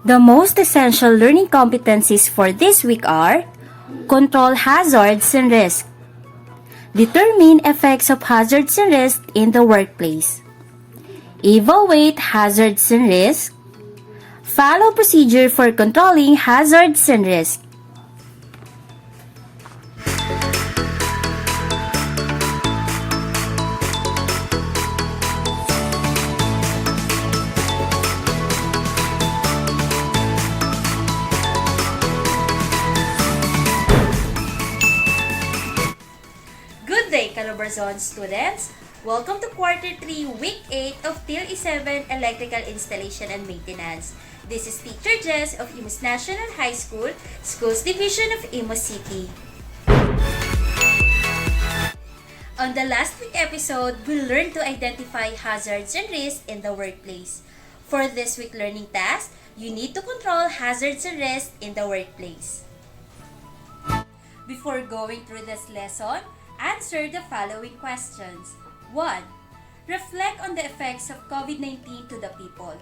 The most essential learning competencies for this week are: control hazards and risks, determine effects of hazards and risks in the workplace, evaluate hazards and risks, follow procedure for controlling hazards and risks. Good day, Calabarzon students! Welcome to Quarter 3, Week 8 of TIL E7 Electrical Installation and Maintenance. This is Teacher Jess of Imus National High School, Schools Division of Imus City. On the last week episode, we learned to identify hazards and risks in the workplace. For this week learning task, you need to control hazards and risks in the workplace. Before going through this lesson, answer the following questions. 1. Reflect on the effects of COVID-19 to the people.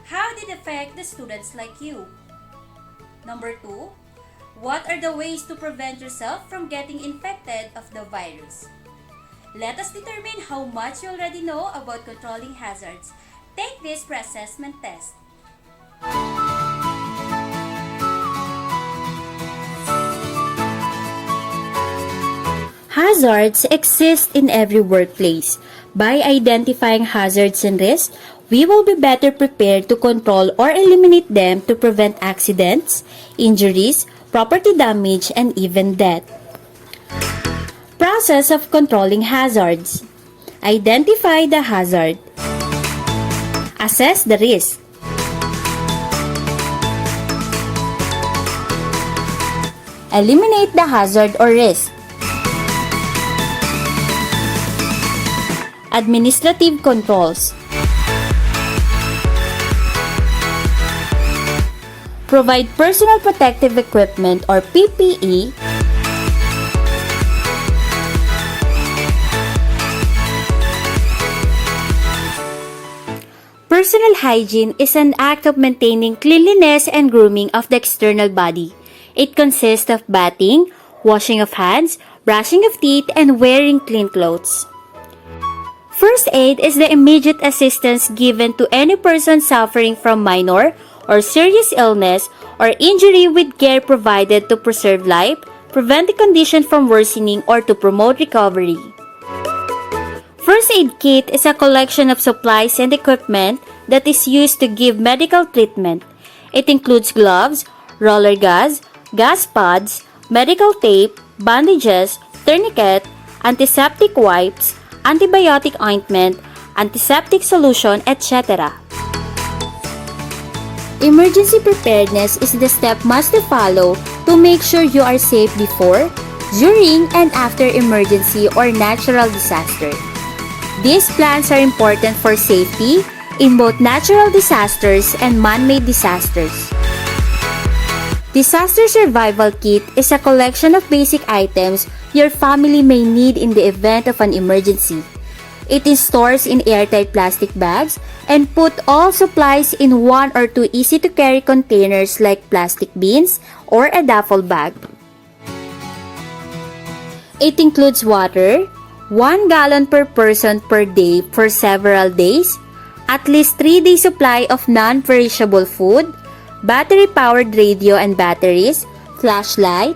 How did it affect the students like you? Number 2. What are the ways to prevent yourself from getting infected of the virus? Let us determine how much you already know about controlling hazards. Take this pre-assessment test. Hazards exist in every workplace. By identifying hazards and risks, we will be better prepared to control or eliminate them to prevent accidents, injuries, property damage, and even death. Process of controlling hazards. Identify the hazard. Assess the risk. Eliminate the hazard or risk. Administrative controls. Provide personal protective equipment or PPE. Personal hygiene is an act of maintaining cleanliness and grooming of the external body. It consists of bathing, washing of hands, brushing of teeth, and wearing clean clothes. First aid is the immediate assistance given to any person suffering from minor or serious illness or injury with care provided to preserve life, prevent the condition from worsening, or to promote recovery. First aid kit is a collection of supplies and equipment that is used to give medical treatment. It includes gloves, roller gas pads, medical tape, bandages, tourniquet, antiseptic wipes, antibiotic ointment, antiseptic solution, etc. Emergency preparedness is the step must follow to make sure you are safe before, during, and after emergency or natural disaster. These plans are important for safety in both natural disasters and man-made disasters. Disaster Survival Kit is a collection of basic items your family may need in the event of an emergency. It is stored in airtight plastic bags and put all supplies in 1 or 2 easy-to-carry containers like plastic bins or a duffel bag. It includes water, 1 gallon per person per day for several days, at least 3 days supply of non-perishable food, battery-powered radio and batteries, flashlight,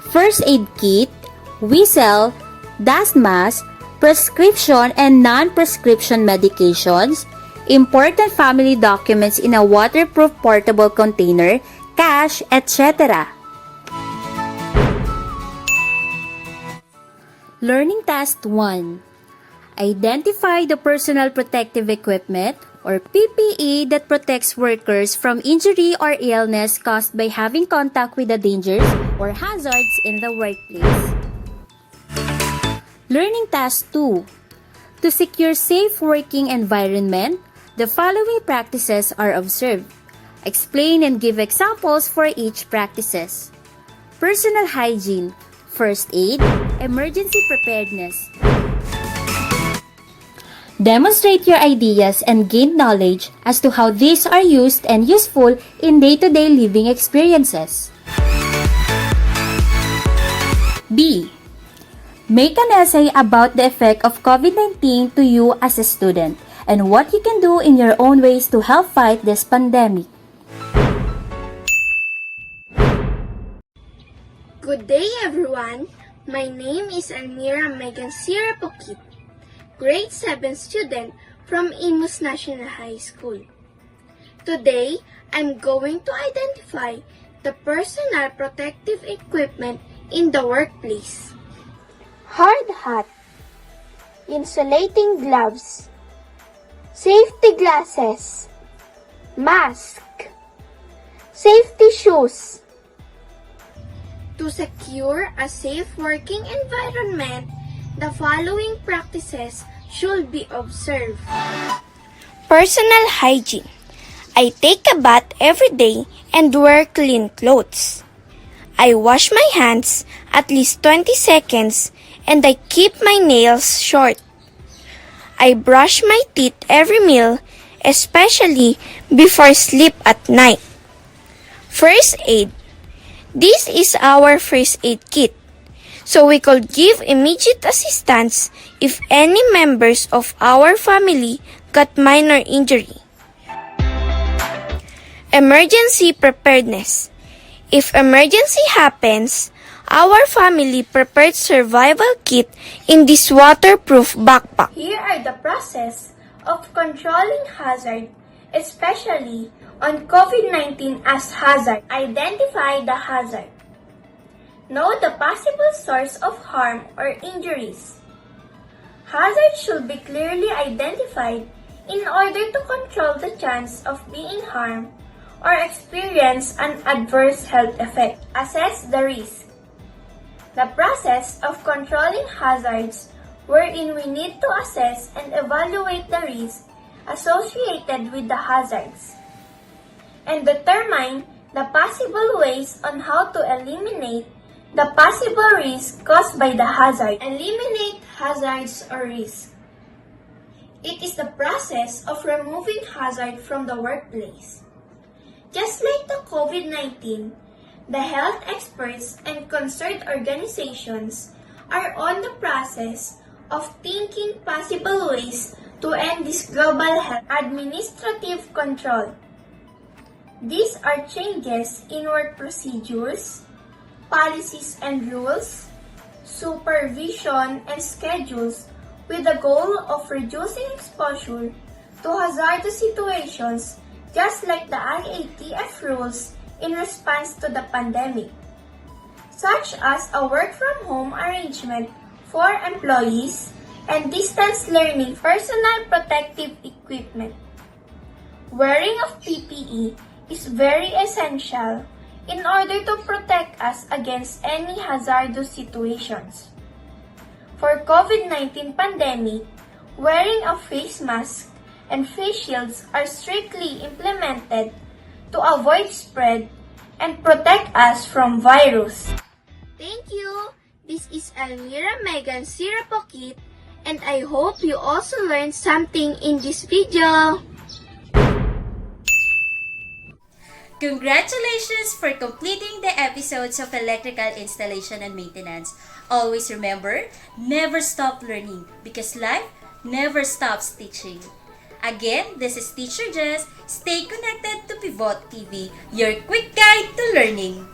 first aid kit, whistle, dust mask, prescription and non-prescription medications, important family documents in a waterproof portable container, cash, etc. Learning Task 1. Identify the personal protective equipment or PPE that protects workers from injury or illness caused by having contact with the dangers or hazards in the workplace. Learning Task 2. To secure safe working environment, the following practices are observed. Explain and give examples for each practices. Personal hygiene, first aid, emergency preparedness. Demonstrate your ideas and gain knowledge as to how these are used and useful in day-to-day living experiences. B. Make an essay about the effect of COVID-19 to you as a student and what you can do in your own ways to help fight this pandemic. Good day, everyone. My name is Almira Megan Sirapokit, grade 7 student from Imus National High School. Today, I'm going to identify the personal protective equipment in the workplace. Hard hat, insulating gloves, safety glasses, mask, safety shoes. To secure a safe working environment, the following practices should be observed. Personal hygiene. I take a bath every day and wear clean clothes. I wash my hands at least 20 seconds and I keep my nails short. I brush my teeth every meal, especially before sleep at night. First aid. This is our first aid kit, so we could give immediate assistance if any members of our family got minor injury. Emergency preparedness. If emergency happens, our family prepared survival kit in this waterproof backpack. Here are the process of controlling hazard, especially on COVID-19 as hazard. Identify the hazard. Know the possible source of harm or injuries. Hazards should be clearly identified in order to control the chance of being harmed or experience an adverse health effect. Assess the risk. The process of controlling hazards wherein we need to assess and evaluate the risk associated with the hazards and determine the possible ways on how to eliminate the possible risk caused by the hazard. Eliminate hazards or risk. It is the process of removing hazard from the workplace. Just like the COVID-19, the health experts and concerned organizations are on the process of thinking possible ways to end this global health. Administrative control. These are changes in work procedures, policies and rules, supervision and schedules with the goal of reducing exposure to hazardous situations just like the IATF rules in response to the pandemic, such as a work-from-home arrangement for employees and distance learning. Personal protective equipment. Wearing of PPE is very essential in order to protect us against any hazardous situations. For COVID-19 pandemic, wearing a face mask and face shields are strictly implemented to avoid spread and protect us from virus. Thank you. This is Almira Megan Sirapokit and I hope you also learned something in this video. Congratulations for completing the episodes of electrical installation and maintenance. Always remember, never stop learning because life never stops teaching. Again, this is Teacher Jess. Stay connected to Pivot TV, your quick guide to learning.